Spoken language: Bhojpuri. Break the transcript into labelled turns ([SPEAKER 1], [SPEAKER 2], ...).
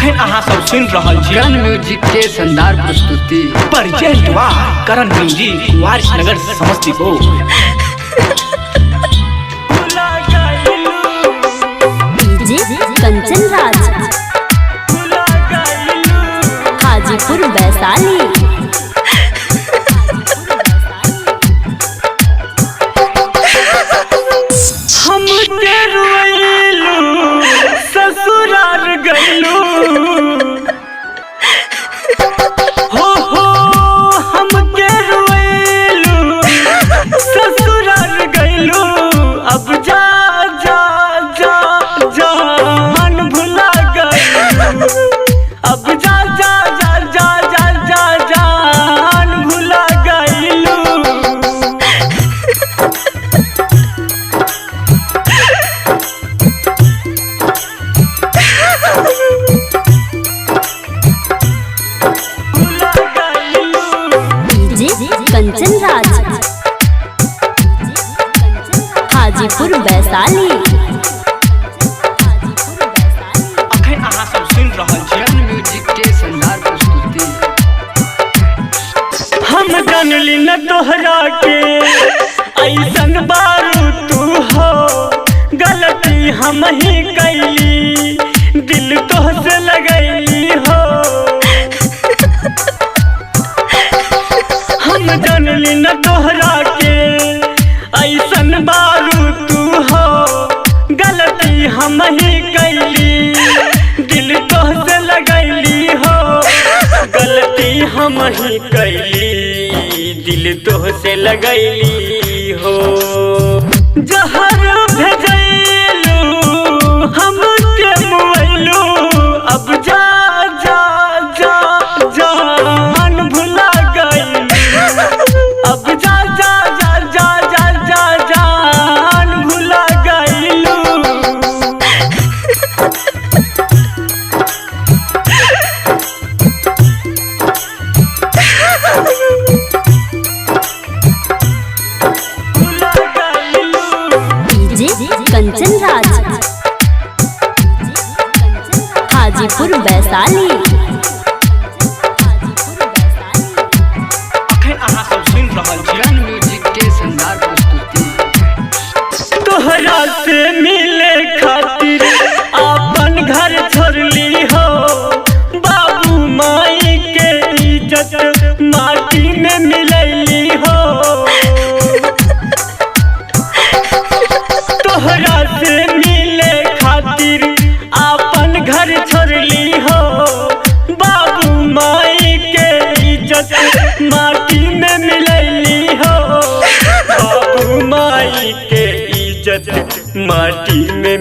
[SPEAKER 1] अखन अहाँ सब सुन रहल छी
[SPEAKER 2] करण म्यूजिक के शानदार प्रस्तुति।
[SPEAKER 1] परिचय हुआ करण म्यूजिक वारिसनगर समस्तीपुर।
[SPEAKER 3] डीजे कंचन राज हाजीपुर वैशाली।
[SPEAKER 1] हम ससुराल गइलू हो हम ससुराल गइलू। अब जा जा जा जान भुला गइलू। अब जा जा जा जा जा जा जान भुला गइलू।
[SPEAKER 3] डीजे कंचन राज हाजीपुर वैशाली।
[SPEAKER 1] अखन अहाँ सब सुन रहल छी
[SPEAKER 2] करण म्यूजिक के शानदार प्रस्तुति।
[SPEAKER 1] हम जानली न तोहरा के ऐसन बारू तू हो। गलती हम ही कैली दिल तोहसे लगैली हो। हम जानली न तोहरा के ऐसन बारू तू हो। गलती हम ही कैली दिल तोहसे लगैली हो। गलती हम ही कैली दिल तोहसे लगैली हो। जहर भेजैलू हम के मुआइलू। अब जा जा जा जान भुला गइलू। अब जा जा जा जा जा जा जान भुला गइलू।
[SPEAKER 3] डीजे कंचन राज हाजीपुर वैशाली।
[SPEAKER 1] अखन अहाँ सब सुन रहल छी
[SPEAKER 2] करण म्यूजिक के शानदार प्रस्तुति।
[SPEAKER 1] तोहरा से मिले खातिर अपन घर छोड़ली हो। बाबू माई के इज्जत माटी में मिलैली हो। तोहरा से मिले खातिर अपन घर छोड़ली हो। बाबू माई के इज्जत माटी में मिलैली हो। बाबू माई के इज्जत माटी में